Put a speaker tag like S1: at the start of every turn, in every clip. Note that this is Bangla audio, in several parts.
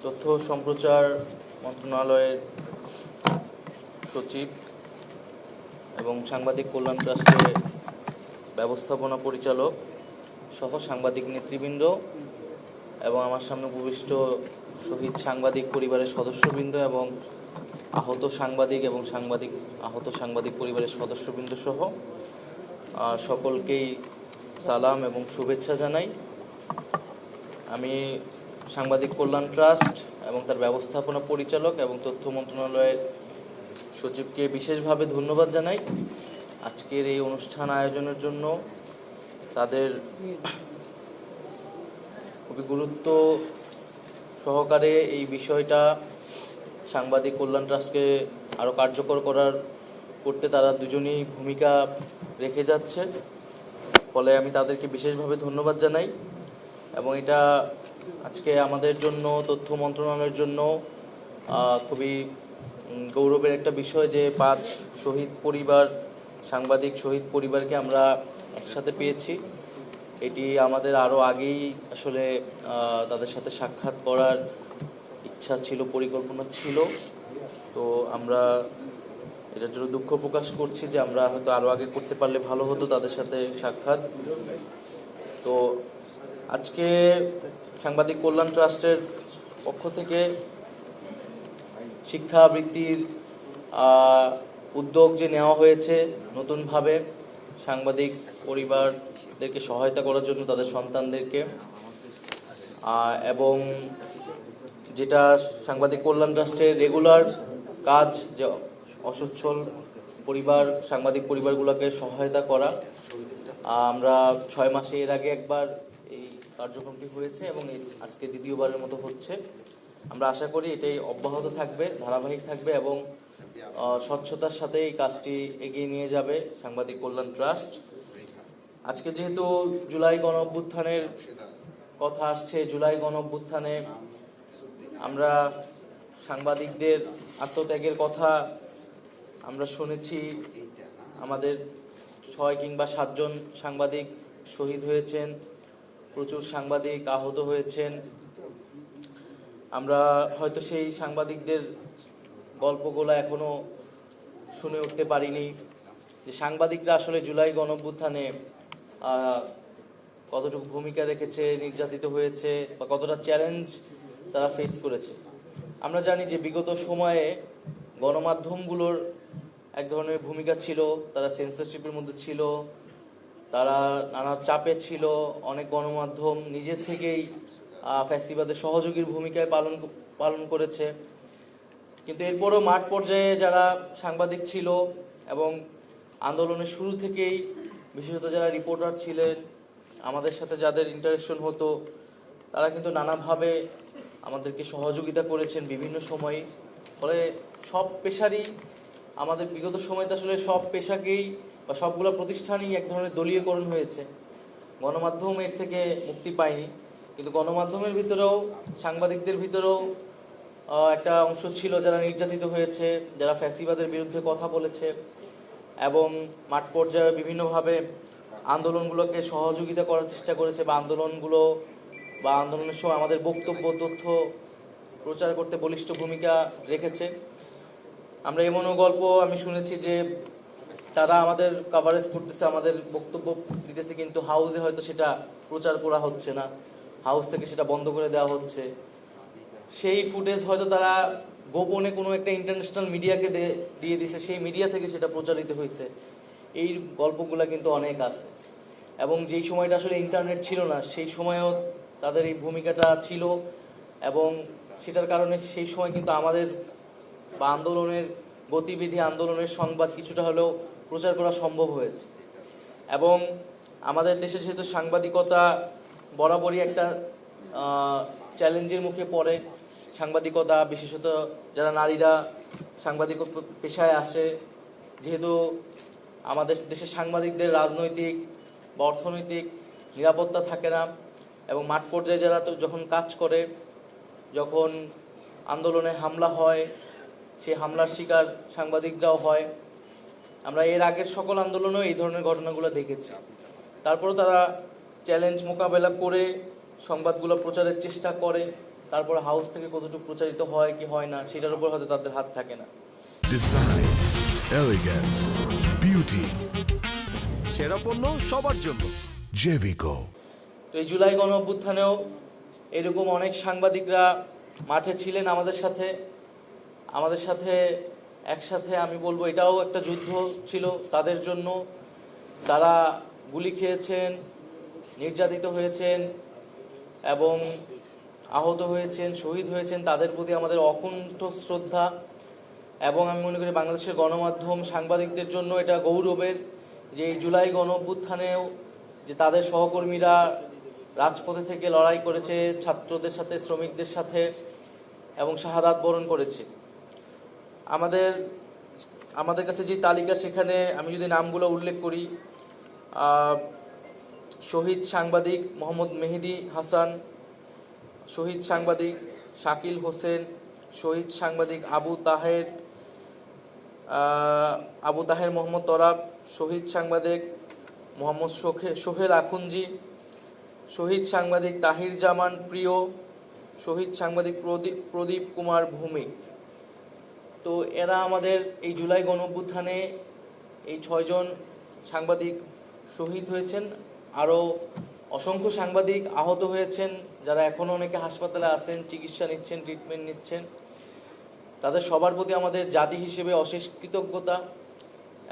S1: তথ্য সম্প্রচার মন্ত্রণালয়ের সচিব এবং সাংবাদিক কল্যাণ ট্রাস্টের ব্যবস্থাপনা পরিচালক সহ সাংবাদিক নেতৃবৃন্দ এবং আমার সামনে উপবিষ্ট শহীদ সাংবাদিক পরিবারের সদস্যবৃন্দ এবং আহত সাংবাদিক পরিবারের সদস্যবৃন্দ সহ সকলকেই সালাম এবং শুভেচ্ছা জানাই। আমি সাংবাদিক কল্যাণ ট্রাস্ট এবং তার ব্যবস্থাপনা পরিচালক এবং তথ্য মন্ত্রণালয়ের সচিবকে বিশেষভাবে ধন্যবাদ জানাই আজকের এই অনুষ্ঠান আয়োজনের জন্য। তাদের খুবই গুরুত্ব সহকারে এই বিষয়টা সাংবাদিক কল্যাণ ট্রাস্টকে আরও কার্যকর করতে তারা দুজনেই ভূমিকা রেখে যাচ্ছে, ফলে আমি তাদেরকে বিশেষভাবে ধন্যবাদ জানাই। এবং এটা আজকে আমাদের জন্য, তথ্য মন্ত্রণালয়ের জন্য খুবই গৌরবের একটা বিষয় যে 5 সাংবাদিক শহীদ পরিবারকে আমরা একসাথে পেয়েছি। এটি আমাদের আরও আগেই আসলে তাদের সাথে সাক্ষাৎ করার ইচ্ছা ছিল, পরিকল্পনা ছিল। তো আমরা এটার জন্য দুঃখ প্রকাশ করছি যে আমরা হয়তো আরও আগে করতে পারলে ভালো হতো তাদের সাথে সাক্ষাৎ। তো আজকে সাংবাদিক কল্যাণ ট্রাস্টের পক্ষ থেকে শিক্ষাবৃত্তির উদ্যোগ যে নেওয়া হয়েছে নতুনভাবে সাংবাদিক পরিবারদেরকে সহায়তা করার জন্য, তাদের সন্তানদেরকে, এবং যেটা সাংবাদিক কল্যাণ ট্রাস্টের রেগুলার কাজ যে অসচ্ছল সাংবাদিক পরিবারগুলোকে সহায়তা করা। আমরা 6 মাসে এর আগে একবার এই কার্যক্রমটি হয়েছে এবং আজকে দ্বিতীয়বারের মতো হচ্ছে। আমরা আশা করি এটাই অব্যাহত থাকবে, ধারাবাহিক থাকবে এবং স্বচ্ছতার সাথে এই কাজটি এগিয়ে নিয়ে যাবে সাংবাদিক কল্যাণ ট্রাস্ট। আজকে যেহেতু জুলাই গণঅভ্যুত্থানের কথা আসছে, জুলাই গণঅভ্যুত্থানে আমরা সাংবাদিকদের আত্মত্যাগের কথা আমরা শুনেছি। আমাদের 6 কিংবা 7 জন সাংবাদিক শহীদ হয়েছেন, প্রচুর সাংবাদিক আহত হয়েছেন। আমরা হয়তো সেই সাংবাদিকদের গল্পগুলো এখনো শুনে উঠতে পারিনি যে সাংবাদিকরা আসলে জুলাই গণঅভ্যুত্থানে কতটুকু ভূমিকা রেখেছে, নির্যাতিত হয়েছে বা কতটা চ্যালেঞ্জ তারা ফেস করেছে। আমরা জানি যে বিগত সময়ে গণমাধ্যমগুলোর এক ধরনের ভূমিকা ছিল, তারা সেন্সরশিপের মধ্যে ছিল, তারা নানা চাপে ছিল। অনেক গণমাধ্যম নিজের থেকেই ফ্যাসিবাদের সহযোগীর ভূমিকায় পালন করেছে। কিন্তু এরপরও মাঠ পর্যায়ে যারা সাংবাদিক ছিল এবং আন্দোলনের শুরু থেকেই বিশেষত যারা রিপোর্টার ছিলেন, আমাদের সাথে যাদের ইন্টারেকশন হতো, তারা কিন্তু নানাভাবে আমাদেরকে সহযোগিতা করেছেন বিভিন্ন সময়ে। ফলে সব পেশারই আমাদের বিগত সময়তে আসলে সব পেশাকেই বা সবগুলো প্রতিষ্ঠানই এক ধরনের দলীয়করণ হয়েছে। গণমাধ্যম এর থেকে মুক্তি পায়নি, কিন্তু গণমাধ্যমের ভিতরেও, সাংবাদিকদের ভিতরেও একটা অংশ ছিল যারা নির্যাতিত হয়েছে, যারা ফ্যাসিবাদের বিরুদ্ধে কথা বলেছে এবং মাঠ পর্যায়ে বিভিন্নভাবে আন্দোলনগুলোকে সহযোগিতা করার চেষ্টা করেছে বা আন্দোলনের সময় আমাদের বক্তব্য, তথ্য প্রচার করতে বলিষ্ঠ ভূমিকা রেখেছে। আমরা এমনও গল্প আমি শুনেছি যে যারা আমাদের কভারেজ করতেছে, আমাদের বক্তব্য দিতেছে, কিন্তু হাউসে হয়তো সেটা প্রচার করা হচ্ছে না, হাউস থেকে সেটা বন্ধ করে দেওয়া হচ্ছে। সেই ফুটেজ হয়তো তারা গোপনে কোনো একটা ইন্টারন্যাশনাল মিডিয়াকে দিয়ে দিছে, সেই মিডিয়া থেকে সেটা প্রচারিত হয়েছে। এই গল্পগুলো কিন্তু অনেক আছে। এবং যেই সময়টা আসলে ইন্টারনেট ছিল না, সেই সময়ও তাদের এই ভূমিকাটা ছিল এবং সেটার কারণে সেই সময় কিন্তু আমাদের বা আন্দোলনের গতিবিধি, আন্দোলনের সংবাদ কিছুটা হলেও প্রচার করা সম্ভব হয়েছে। এবং আমাদের দেশে যেহেতু সাংবাদিকতা বরাবরই একটা চ্যালেঞ্জের মুখে পড়ে, সাংবাদিকতা বিশেষত যারা নারীরা সাংবাদিক পেশায় আসে, যেহেতু আমাদের দেশের সাংবাদিকদের রাজনৈতিক বা অর্থনৈতিক নিরাপত্তা থাকে না এবং মাঠ পর্যায়ে যারা যখন কাজ করে, যখন আন্দোলনে হামলা হয়, সেই হামলার শিকার সাংবাদিকরাও হয়। আমরা এর আগের সকল আন্দোলনেও এই ধরনের ঘটনাগুলো দেখেছি। তারপরেও তারা চ্যালেঞ্জ মোকাবেলা করে সংবাদগুলো প্রচারের চেষ্টা করে তারপরে হাউস থেকে কতটুকু প্রচারিত হয় কি হয় না সেটার উপর হয়তো তাদের হাত থাকে না।
S2: ডিজাইন, এলিগেন্স, বিউটি, সেরা পণ্য সবার জন্য জেভিকো।
S1: তো এই জুলাই গণ অভ্যুত্থানেও এরকম অনেক সাংবাদিকরা মাঠে ছিলেন আমাদের সাথে একসাথে। আমি বলবো এটাও একটা যুদ্ধ ছিল তাদের জন্য। তারা গুলি খেয়েছেন, নির্যাতিত হয়েছেন এবং আহত হয়েছেন, শহীদ হয়েছেন। তাদের প্রতি আমাদের অকুণ্ঠ শ্রদ্ধা। এবং আমি মনে করি বাংলাদেশের গণমাধ্যম সাংবাদিকদের জন্য এটা গৌরবের যে এই জুলাই গণ অভ্যুত্থানেও যে তাদের সহকর্মীরা রাজপথে থেকে লড়াই করেছে ছাত্রদের সাথে, শ্রমিকদের সাথে এবং শাহাদাত বরণ করেছে। আমাদের কাছে যে তালিকা, সেখানে আমি যদি নামগুলো উল্লেখ করি, শহীদ সাংবাদিক মোহাম্মদ মেহেদি হাসান, শহীদ সাংবাদিক শাকিল হোসেন, শহীদ সাংবাদিক আবু তাহের মোহাম্মদ তরাব, শহীদ সাংবাদিক মোহাম্মদ সোহেল আখুনজি, শহীদ সাংবাদিক তাহির জামান প্রিয়, শহীদ সাংবাদিক প্রদীপ কুমার ভৌমিক। তো এরা আমাদের এই জুলাই গণ অভ্যুত্থানে এই 6 জন সাংবাদিক শহীদ হয়েছেন। আরও অসংখ্য সাংবাদিক আহত হয়েছেন, যারা এখনও অনেকে হাসপাতালে আছেন, চিকিৎসা নিচ্ছেন, ট্রিটমেন্ট নিচ্ছেন। তাদের সবার প্রতি আমাদের জাতি হিসেবে অশেষ কৃতজ্ঞতা।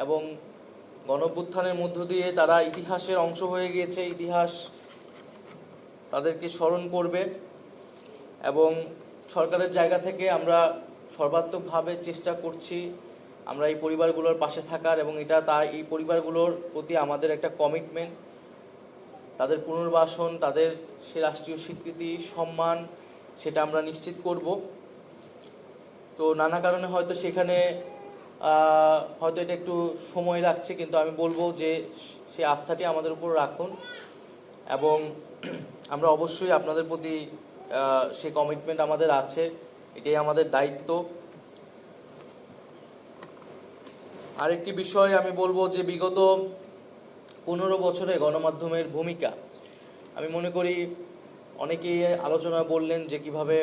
S1: এবং গণ অভ্যুত্থানের মধ্য দিয়ে তারা ইতিহাসের অংশ হয়ে গিয়েছে, ইতিহাস তাদেরকে স্মরণ করবে। এবং সরকারের জায়গা থেকে আমরা সর্বাত্মকভাবে চেষ্টা করছি আমরা এই পরিবারগুলোর পাশে থাকার, এবং এই পরিবারগুলোর প্রতি আমাদের একটা কমিটমেন্ট। তাদের পুনর্বাসন, তাদের সে রাষ্ট্রীয় স্বীকৃতি, সম্মান, সেটা আমরা নিশ্চিত করব। তো নানা কারণে হয়তো সেখানে হয়তো এটা একটু সময় লাগছে, কিন্তু আমি বলবো যে সেই আস্থাটি আমাদের উপর রাখুন এবং আমরা অবশ্যই আপনাদের প্রতি সেই কমিটমেন্ট আমাদের আছে, এটাই আমাদের দায়িত্ব। আরেকটি বিষয় আমি বলবো যে বিগত 15 বছরে গণমাধ্যমের ভূমিকা, আমি মনে করি অনেকেই আলোচনা বললেন যে কিভাবে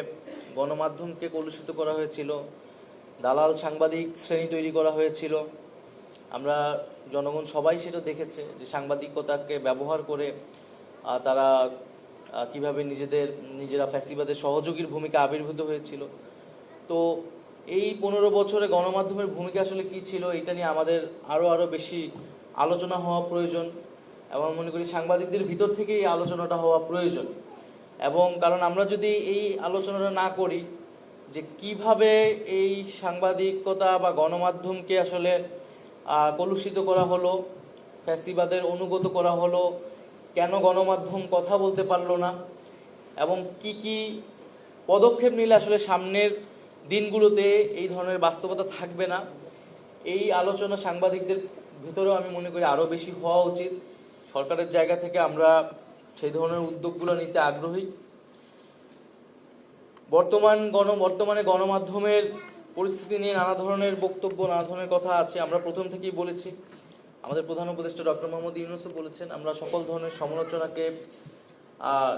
S1: গণমাধ্যমকে কলুষিত করা হয়েছিল, দালাল সাংবাদিক শ্রেণী তৈরি করা হয়েছিল। আমরা জনগণ সবাই সেটা দেখেছে যে সাংবাদিকতাকে ব্যবহার করে তারা কিভাবে নিজেরা ফ্যাসিবাদের সহযোগীর ভূমিকা আবির্ভূত হয়েছিল। তো এই 15 বছরে গণমাধ্যমের ভূমিকা আসলে কি ছিল, এটা নিয়ে আমাদের আরও বেশি আলোচনা হওয়া প্রয়োজন। এবং মনে করি সাংবাদিকদের ভিতর থেকে এই আলোচনাটা হওয়া প্রয়োজন। এবং কারণ আমরা যদি এই আলোচনাটা না করি যে কিভাবে এই সাংবাদিকতা বা গণমাধ্যমকে আসলে কলুষিত করা হলো, ফ্যাসিবাদের অনুগত করা হলো, কেন গণমাধ্যম কথা বলতে পারলো না, এবং কি পদক্ষেপ নিলে আসলে সামনের দিনগুলোতে এই ধরনের বাস্তবতা থাকবে না, এই আলোচনা সাংবাদিকদের ভিতরেও আমি মনে করি আরও বেশি হওয়া উচিত। সরকারের জায়গা থেকে আমরা সেই ধরনের উদ্যোগগুলো নিতে আগ্রহী। বর্তমানে গণমাধ্যমের পরিস্থিতি নিয়ে নানা ধরনের বক্তব্য, নানা ধরনের কথা আছে। আমরা প্রথম থেকেই বলেছি, আমাদের প্রধান উপদেষ্টা ডক্টর মোহাম্মদ ইউনূসও বলেছেন, আমরা সকল ধরনের সমালোচনাকে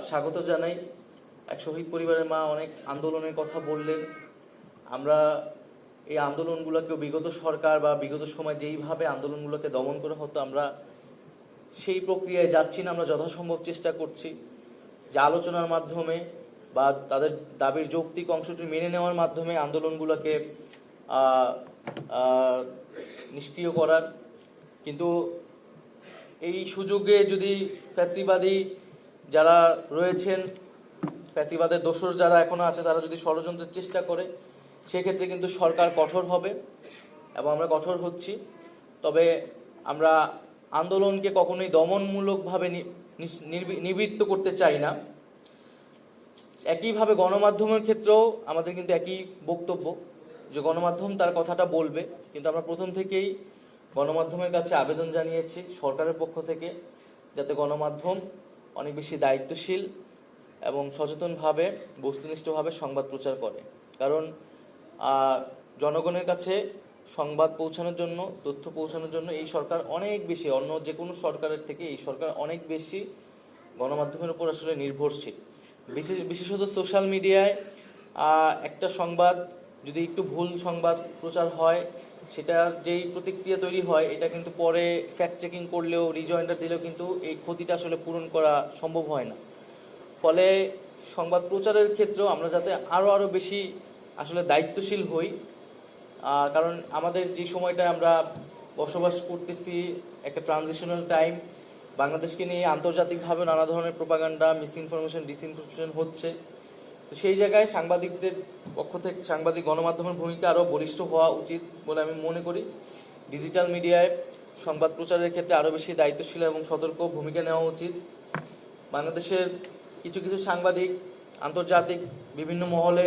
S1: স্বাগত জানাই। এক শহীদ পরিবারের মা অনেক আন্দোলনের কথা বললেন। আমরা এই আন্দোলনগুলোকে বিগত সরকার বা বিগত সময় যেইভাবে আন্দোলনগুলোকে দমন করা হতো, আমরা সেই প্রক্রিয়ায় যাচ্ছি না। আমরা যথাসম্ভব চেষ্টা করছি যে আলোচনার মাধ্যমে বা তাদের দাবির যৌক্তিক অংশটি মেনে নেওয়ার মাধ্যমে আন্দোলনগুলোকে নিষ্ক্রিয় করার। কিন্তু এই সুযোগে যদি ফ্যাসিবাদী যারা রয়েছেন, ফ্যাসিবাদের দোসর যারা এখনো আছে, তারা যদি ষড়যন্ত্রের চেষ্টা করে, সেক্ষেত্রে কিন্তু সরকার কঠোর হবে এবং আমরা কঠোর হচ্ছি। তবে আমরা আন্দোলনকে কখনোই দমনমূলকভাবে নিবৃত্ত করতে চাই না। একইভাবে গণমাধ্যমের ক্ষেত্রেও আমাদের কিন্তু একই বক্তব্য যে গণমাধ্যম তার কথাটা বলবে, কিন্তু আমরা প্রথম থেকেই গণমাধ্যমের কাছে আবেদন জানিয়েছি সরকারের পক্ষ থেকে, যাতে গণমাধ্যম অনেক বেশি দায়িত্বশীল এবং সচেতনভাবে, বস্তুনিষ্ঠভাবে সংবাদ প্রচার করে। কারণ জনগণের কাছে সংবাদ পৌঁছানোর জন্য, তথ্য পৌঁছানোর জন্য এই সরকার অনেক বেশি, অন্য যে কোনো সরকারের থেকে এই সরকার অনেক বেশি গণমাধ্যমের উপর আসলে নির্ভরশীল। বিশেষত সোশ্যাল মিডিয়ায় একটা সংবাদ যদি একটু ভুল সংবাদ প্রচার হয়, সেটার যেই প্রতিক্রিয়া তৈরি হয়, এটা কিন্তু পরে ফ্যাক্ট চেকিং করলেও রিজয়েন্ডার দিলেও কিন্তু এই ক্ষতিটা আসলে পূরণ করা সম্ভব হয় না। ফলে সংবাদ প্রচারের ক্ষেত্রেও আমরা যাতে আরও বেশি আসলে দায়িত্বশীল হই, কারণ আমাদের যে সময়টা আমরা বসবাস করতেছি একটা ট্রানজিশনাল টাইম, বাংলাদেশকে নিয়ে আন্তর্জাতিকভাবে নানা ধরনের প্রোপাগান্ডা, মিসইনফরমেশন, ডিসইনফরমেশন হচ্ছে। তো সেই জায়গায় সাংবাদিকদের পক্ষ থেকে সাংবাদিক গণমাধ্যমের ভূমিকা আরও বলিষ্ঠ হওয়া উচিত বলে আমি মনে করি। ডিজিটাল মিডিয়ায় সংবাদ প্রচারের ক্ষেত্রে আরও বেশি দায়িত্বশীল এবং সতর্ক ভূমিকা নেওয়া উচিত। বাংলাদেশের কিছু কিছু সাংবাদিক আন্তর্জাতিক বিভিন্ন মহলে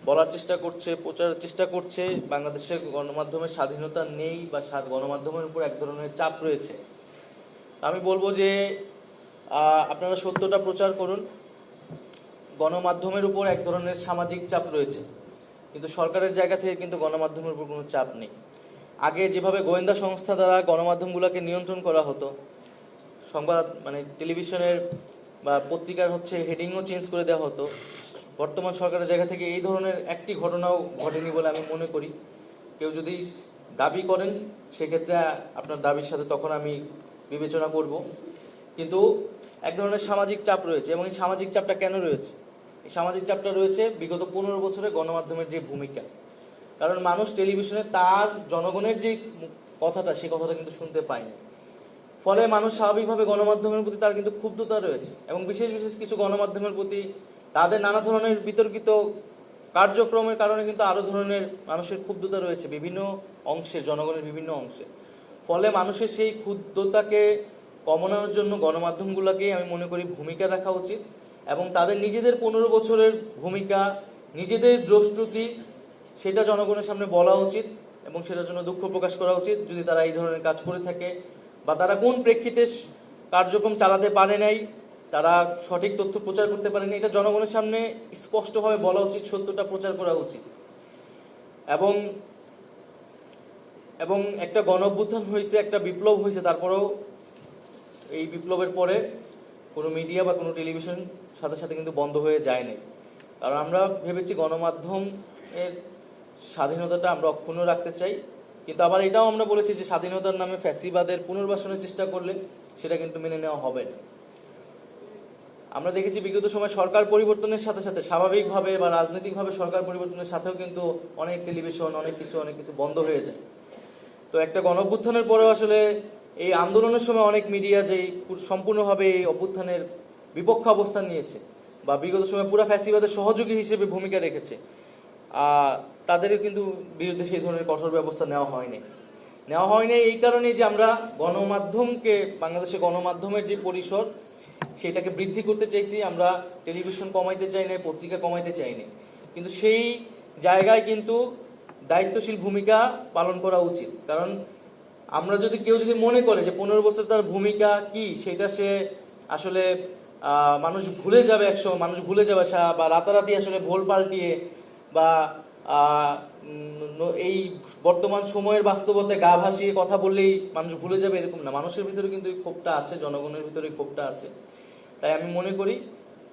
S1: বলার চেষ্টা করছে, প্রচারের চেষ্টা করছে বাংলাদেশের গণমাধ্যমের স্বাধীনতা নেই বা গণমাধ্যমের উপর এক ধরনের চাপ রয়েছে। আমি বলবো যে আপনারা সত্যটা প্রচার করুন। গণমাধ্যমের উপর এক ধরনের সামাজিক চাপ রয়েছে, কিন্তু সরকারের জায়গা থেকে কিন্তু গণমাধ্যমের উপর কোনো চাপ নেই। আগে যেভাবে গোয়েন্দা সংস্থা দ্বারা গণমাধ্যমগুলোকে নিয়ন্ত্রণ করা হতো, সংবাদ মানে টেলিভিশনের বা পত্রিকার হেডিংও চেঞ্জ করে দেওয়া হতো, বর্তমান সরকারের জায়গা থেকে এই ধরনের একটি ঘটনাও ঘটেনি বলে আমি মনে করি। কেউ যদি দাবি করেন সেক্ষেত্রে আপনার দাবির সাথে তখন আমি বিবেচনা করব, কিন্তু এক ধরনের সামাজিক চাপ রয়েছে। এবং এই সামাজিক চাপটা কেন রয়েছে? এই সামাজিক চাপটা রয়েছে বিগত 15 বছরে গণমাধ্যমের যে ভূমিকা। কারণ মানুষ টেলিভিশনে তার জনগণের যে কথাটা, সেই কথাটা কিন্তু শুনতে পায়নি। ফলে মানুষ স্বাভাবিকভাবে গণমাধ্যমের প্রতি তার কিন্তু ক্ষুব্ধতা রয়েছে, এবং বিশেষ বিশেষ কিছু গণমাধ্যমের প্রতি তাদের নানা ধরনের বিতর্কিত কার্যক্রমের কারণে কিন্তু আরো ধরনের মানুষের ক্ষুব্ধতা রয়েছে বিভিন্ন অংশের, জনগণের বিভিন্ন অংশে। ফলে মানুষের সেই ক্ষুব্ধতাকে কমানোর জন্য গণমাধ্যমগুলোকেই আমি মনে করি ভূমিকা রাখা উচিত, এবং তাদের নিজেদের 15 বছরের ভূমিকা, নিজেদের দ্রষ্টুতি, সেটা জনগণের সামনে বলা উচিত এবং সেটার জন্য দুঃখ প্রকাশ করা উচিত যদি তারা এই ধরনের কাজ করে থাকে, বা তারা কোন প্রেক্ষিতে কার্যক্রম চালাতে পারে নাই, তারা সঠিক তথ্য প্রচার করতে পারেনি, এটা জনগণের সামনে স্পষ্টভাবে বলা উচিত, সত্যটা প্রচার করা উচিত। এবং একটা গণঅভ্যুত্থান হয়েছে, একটা বিপ্লব হয়েছে, তারপরেও এই বিপ্লবের পরে কোনো মিডিয়া বা কোনো টেলিভিশন সাথে সাথে কিন্তু বন্ধ হয়ে যায়নি। কারণ আমরা ভেবেছি গণমাধ্যমের স্বাধীনতাটা আমরা অক্ষুণ্ণ রাখতে চাই, কিন্তু আবার এটাও আমরা বলেছি যে স্বাধীনতার নামে ফ্যাসিবাদের পুনর্বাসনের চেষ্টা করলে সেটা কিন্তু মেনে নেওয়া হবে না। আমরা দেখেছি বিগত সময় সরকার পরিবর্তনের সাথে সাথে স্বাভাবিকভাবে বা রাজনৈতিকভাবে সরকার পরিবর্তনের সাথেও কিন্তু অনেক টেলিভিশন, অনেক কিছু বন্ধ হয়ে যায়। তো একটা গণঅভ্যুত্থানের পরেও আসলে এই আন্দোলনের সময় অনেক মিডিয়া যে সম্পূর্ণভাবে এই অভ্যুত্থানের বিপক্ষ অবস্থান নিয়েছে বা বিগত সময় পুরা ফ্যাসিবাদের সহযোগী হিসেবে ভূমিকা রেখেছে, তাদেরও কিন্তু বিরুদ্ধে সেই ধরনের কঠোর ব্যবস্থা নেওয়া হয়নি। এই কারণেই যে আমরা গণমাধ্যমকে, বাংলাদেশের গণমাধ্যমের যে পরিসর, সেটাকে বৃদ্ধি করতে চাইছি। আমরা টেলিভিশন কমাইতে চাই না, পত্রিকা কমাইতে চাই না, কিন্তু সেই জায়গায় কিন্তু দায়িত্বশীল ভূমিকা পালন করা উচিত। কারণ আমরা কেউ যদি মনে করে যে 15 বছর তার ভূমিকা কি, সেটা সে আসলে মানুষ ভুলে যাবে, মানুষ ভুলে যাবে, বা রাতারাতি আসলে ভোল পাল্টিয়ে বা এই বর্তমান সময়ের বাস্তবতায় গা ভাসিয়ে কথা বললেই মানুষ ভুলে যাবে, এরকম না। মানুষের ভিতরে কিন্তু এই ক্ষোভটা আছে, জনগণের ভিতরে এই ক্ষোভটা আছে। তাই আমি মনে করি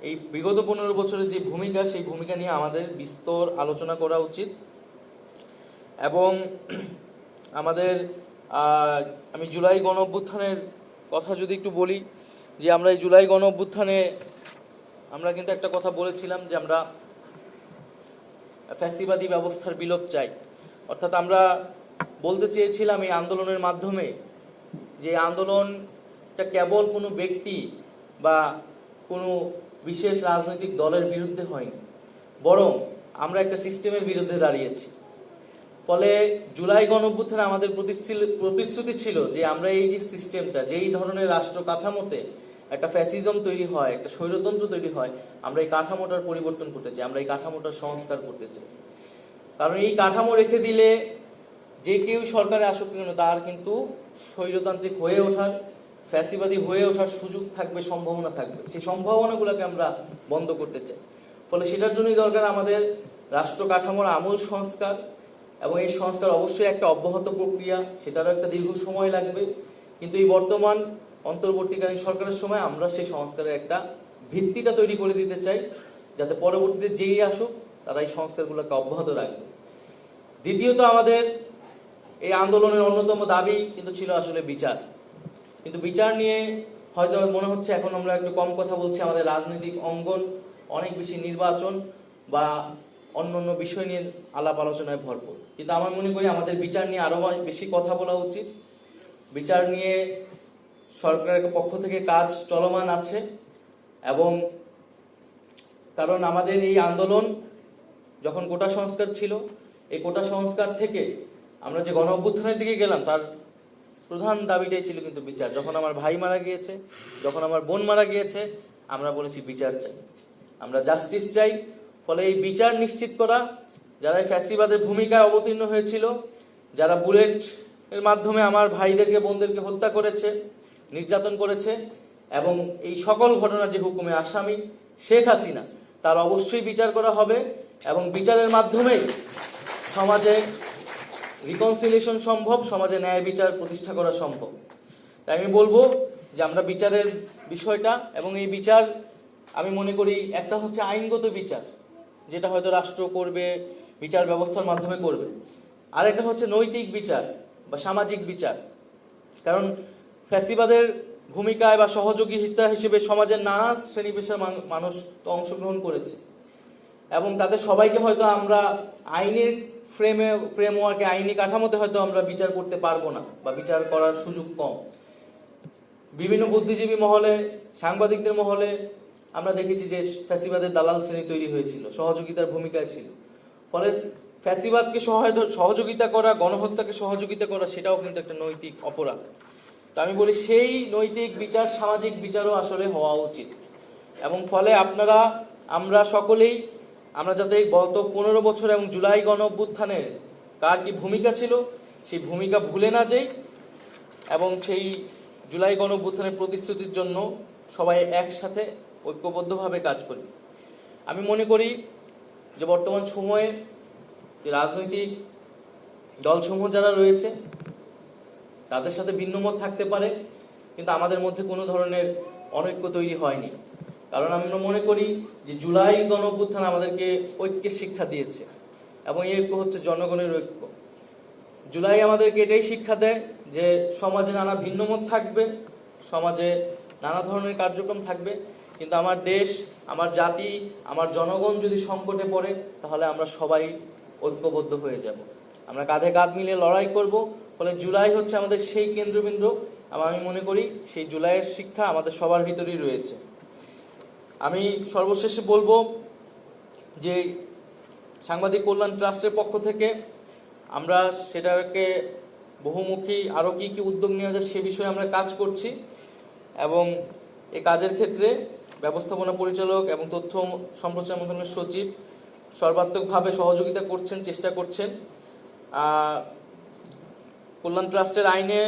S1: এই বিগত 15 বছরের যে ভূমিকা, সেই ভূমিকা নিয়ে আমাদের বিস্তর আলোচনা করা উচিত। এবং আমাদের আমি জুলাই গণ অভ্যুত্থানের কথা যদি একটু বলি, যে আমরা এই জুলাই গণ অভ্যুত্থানে আমরা কিন্তু একটা কথা বলেছিলাম যে আমরা ফ্যাসিবাদী ব্যবস্থার বিলোপ চাই। অর্থাৎ আমরা বলতে চেয়েছিলাম এই আন্দোলনের মাধ্যমে যে আন্দোলনটা কেবল কোনো ব্যক্তি বা কোনো বিশেষ রাজনৈতিক দলের বিরুদ্ধে হয়নি, বরং আমরা একটা সিস্টেমের বিরুদ্ধে দাঁড়িয়েছি। ফলে জুলাই গণঅভ্যুত্থানে আমাদের প্রতিশ্রুতি ছিল যে আমরা এই যে সিস্টেমটা, যেই ধরনের রাষ্ট্র কাঠামোতে একটা ফ্যাসিজম তৈরি হয়, একটা স্বৈরতন্ত্র তৈরি হয়, আমরা এই কাঠামোটার পরিবর্তন করতে চাই, আমরা এই কাঠামোটার সংস্কার করতে চাই। কারণ এই কাঠামো রেখে দিলে যে কেউ সরকারে আসুক কেন, তার কিন্তু স্বৈরতান্ত্রিক হয়ে ওঠার, ফ্যাসিবাদী হয়ে ওঠার সুযোগ থাকবে, সম্ভাবনা থাকবে। সেই সম্ভাবনাগুলোকে আমরা বন্ধ করতে চাই। ফলে সেটার জন্যই দরকার আমাদের রাষ্ট্র কাঠামোর আমূল সংস্কার, এবং এই সংস্কার অবশ্যই একটা অব্যাহত প্রক্রিয়া, সেটারও একটা দীর্ঘ সময় লাগবে। কিন্তু এই বর্তমান অন্তর্বর্তীকালীন সরকারের সময় আমরা সেই সংস্কারের একটা ভিত্তিটা তৈরি করে দিতে চাই, যাতে পরবর্তীতে যেই আসুক তারা এই সংস্কারগুলোকে অব্যাহত রাখবে। দ্বিতীয়ত, আমাদের এই আন্দোলনের অন্যতম দাবি কিন্তু ছিল আসলে বিচার। কিন্তু বিচার নিয়ে হয়তো মনে হচ্ছে এখন আমরা একটু কম কথা বলছি, আমাদের রাজনৈতিক অঙ্গন অনেক বেশি নির্বাচন বা অন্যান্য বিষয় নিয়ে আলাপ আলোচনায় ভরপুর। কিন্তু আমার মনে করি আমাদের বিচার নিয়ে আরো বেশি কথা বলা উচিত। বিচার নিয়ে সরকারের পক্ষ থেকে কাজ চলমান আছে, এবং কারণ আমাদের এই আন্দোলন যখন কোটা সংস্কার ছিল, এই কোটা সংস্কার থেকে আমরা যে গণ অভ্যুত্থানের দিকে গেলাম, তার প্রধান দাবিটাই ছিল কিন্তু বিচার। যখন আমার ভাই মারা গিয়েছে, যখন আমার বোন মারা গিয়েছে, আমরা বলেছি বিচার চাই, আমরা জাস্টিস চাই। ফলে এই বিচার নিশ্চিত করা, যারা ফ্যাসিবাদের ভূমিকায় অবতীর্ণ হয়েছিল, যারা বুলেট এর মাধ্যমে আমার ভাইদেরকে বোনদেরকে হত্যা করেছে, নির্যাতন করেছে, এবং এই সকল ঘটনার যে হুকুমে আসামি শেখ হাসিনা, তার অবশ্যই বিচার করা হবে। এবং বিচারের মাধ্যমেই সমাজে রিকনসিলিয়েশন সম্ভব, সমাজে ন্যায় বিচার প্রতিষ্ঠা করা সম্ভব। তাই আমি বলবো যে আমরা বিচারের বিষয়টা, এবং এই বিচার আমি মনে করি একটা হচ্ছে আইনগত বিচার, যেটা হয়তো রাষ্ট্র করবে, বিচার ব্যবস্থার মাধ্যমে করবে। আর একটা হচ্ছে নৈতিক বিচার বা সামাজিক বিচার। কারণ ফ্যাসিবাদের ভূমিকায় বা সহযোগী হিসেবে সমাজের নানা শ্রেণী পেশার মানুষ তো অংশগ্রহণ করেছে, এবং তাদের সবাইকে হয়তো আমরা আইনের ফ্রেমওয়ার্কে, আইনি কাঠামোতে হয়তো আমরা বিচার করতে পারবো না, বা বিচার করার সুযোগ কম। বিভিন্ন বুদ্ধিজীবী মহলে, সাংবাদিকদের মহলে আমরা দেখেছি যে ফ্যাসিবাদের দালাল শ্রেণী তৈরি হয়েছিল, সহযোগিতার ভূমিকায় ছিল। ফলে ফ্যাসিবাদকে সহযোগিতা করা, গণহত্যাকে সহযোগিতা করা, সেটাও কিন্তু একটা নৈতিক অপরাধ। তো আমি বলি সেই নৈতিক বিচার, সামাজিক বিচারও আসলে হওয়া উচিত। এবং ফলে আমরা সকলেই আমরা যাতে গত 15 বছর এবং জুলাই গণ অভ্যুত্থানের কার কি ভূমিকা ছিল, সেই ভূমিকা ভুলে না যাই, এবং সেই জুলাই গণ অভ্যুত্থানের প্রতিশ্রুতির জন্য সবাই একসাথে ঐক্যবদ্ধভাবে কাজ করি। আমি মনে করি যে বর্তমান সময়ে যে রাজনৈতিক দলসমূহ যারা রয়েছে, তাদের সাথে ভিন্নমত থাকতে পারে, কিন্তু আমাদের মধ্যে কোনো ধরনের অনৈক্য তৈরি হয়নি। কারণ আমরা মনে করি যে জুলাই গণ অভ্যুত্থান আমাদেরকে ঐক্যের শিক্ষা দিয়েছে, এবং এই ঐক্য হচ্ছে জনগণের ঐক্য। জুলাই আমাদেরকে এটাই শিক্ষা দেয় যে সমাজে নানা ভিন্নমত থাকবে, সমাজে নানা ধরনের কার্যক্রম থাকবে, কিন্তু আমার দেশ, আমার জাতি, আমার জনগণ যদি সংকটে পড়ে, তাহলে আমরা সবাই ঐক্যবদ্ধ হয়ে যাব, আমরা কাঁধে কাঁধ মিলিয়ে লড়াই করব। ফলে জুলাই হচ্ছে আমাদের সেই কেন্দ্রবিন্দু, এবং আমি মনে করি সেই জুলাইয়ের শিক্ষা আমাদের সবার ভিতরেই রয়েছে। আমি সর্বশেষে বলবো যে সাংবাদিক কল্যাণ ট্রাস্টের পক্ষ থেকে আমরা সেটাকে বহুমুখী আরও কি কি উদ্যোগ নেওয়া যায় সে বিষয়ে আমরা কাজ করছি, এবং এই কাজের ক্ষেত্রে ব্যবস্থাপনা পরিচালক এবং তথ্য সম্প্রচার মন্ত্রণালয়ের সচিব সর্বাত্মকভাবে সহযোগিতা করছেন, চেষ্টা করছেন। কল্যাণ ট্রাস্টের আইনে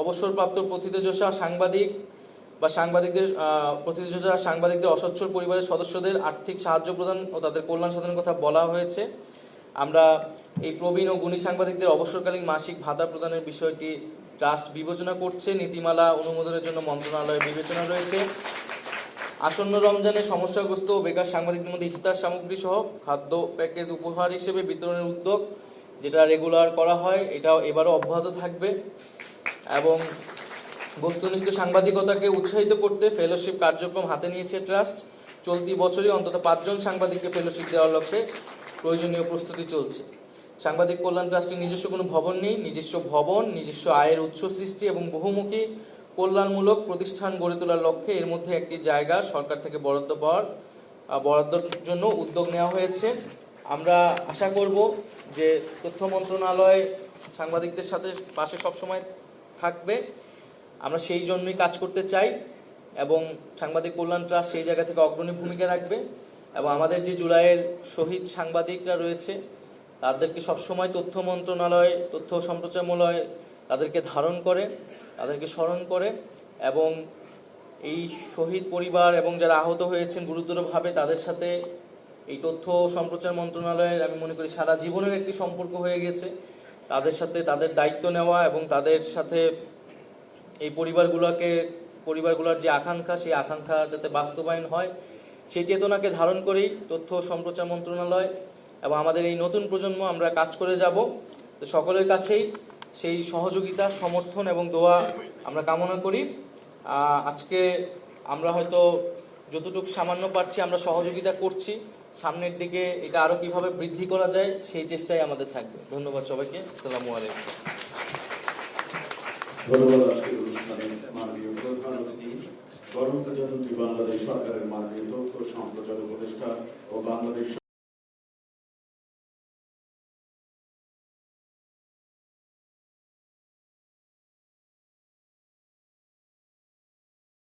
S1: অবসরপ্রাপ্ত প্রথিতযশা সাংবাদিক বা সাংবাদিকদের অসচ্ছল পরিবারের সদস্যদের আর্থিক সাহায্য প্রদান ও তাদের কল্যাণ সাধনের কথা বলা হয়েছে। আমরা এই প্রবীণ ও গুণী সাংবাদিকদের অবসরকালীন মাসিক ভাতা প্রদানের বিষয়টি ট্রাস্ট বিবেচনা করছে। নীতিমালা অনুমোদনের জন্য মন্ত্রণালয়ের বিবেচনা রয়েছে। আসন্ন রমজানে সমস্যাগ্রস্ত ও বেকার সাংবাদিকদের মধ্যে ইফতার সামগ্রী সহ খাদ্য প্যাকেজ উপহার হিসেবে বিতরণের উদ্যোগ, যেটা রেগুলার করা হয়, এটাও এবারও অব্যাহত থাকবে। এবং বস্তুনিষ্ঠ সাংবাদিকতাকে উৎসাহিত করতে ফেলোশিপ কার্যক্রম হাতে নিয়েছে ট্রাস্ট। চলতি বছরই অন্তত 5 জন সাংবাদিককে ফেলোশিপ দেওয়ার লক্ষ্যে প্রয়োজনীয় প্রস্তুতি চলছে। সাংবাদিক কল্যাণ ট্রাস্টের নিজস্ব কোনো ভবন নেই। নিজস্ব ভবন, নিজস্ব আয়ের উৎস সৃষ্টি এবং বহুমুখী কল্যাণমূলক প্রতিষ্ঠান গড়ে তোলার লক্ষ্যে এর মধ্যে একটি জায়গা সরকার থেকে বরাদ্দের জন্য উদ্যোগ নেওয়া হয়েছে। আমরা আশা করব যে তথ্য মন্ত্রণালয় সাংবাদিকদের সাথে পাশে সবসময় থাকবে, আমরা সেই জন্যই কাজ করতে চাই, এবং সাংবাদিক কল্যাণ ট্রাস্ট সেই জায়গা থেকে অগ্রণী ভূমিকা রাখবে। এবং আমাদের যে জুলাইয়ের শহীদ সাংবাদিকরা রয়েছে, তাদেরকে সবসময় তথ্য মন্ত্রণালয়, তথ্য সম্প্রচারমূলয় তাদেরকে ধারণ করে, তাদেরকে স্মরণ করে, এবং এই শহীদ পরিবার এবং যারা আহত হয়েছেন গুরুতরভাবে, তাদের সাথে এই তথ্য সম্প্রচার মন্ত্রণালয়ের আমি মনে করি সারা জীবনের একটি সম্পর্ক হয়ে গেছে। তাদের সাথে তাদের দায়িত্ব নেওয়া এবং তাদের সাথে এই পরিবারগুলোকে পরিবারগুলোর যে আকাঙ্ক্ষা, সেই আকাঙ্ক্ষা যাতে বাস্তবায়ন হয়, সেই চেতনাকে ধারণ করেই তথ্য ও সম্প্রচার মন্ত্রণালয় এবং আমাদের এই নতুন প্রজন্ম আমরা কাজ করে যাব। তো সকলের কাছেই সেই সহযোগিতা, সমর্থন এবং দোয়া আমরা কামনা করি। আজকে আমরা হয়তো যতটুকু সামান্য পারছি আমরা সহযোগিতা করছি, সামনের দিকে এটা আরো কিভাবে বৃদ্ধি করা যায় সেই চেষ্টাই আমাদের থাকবে। ধন্যবাদ সবাইকে। আসসালামু আলাইকুম।
S3: ধন্যবাদ। আজকের অনুষ্ঠানে মাননীয় প্রধান অতিথি গণপ্রজাতন্ত্রী বাংলাদেশ সরকারের মাননীয় তথ্য সম্প্রচার উপদেষ্টা ও বাংলাদেশ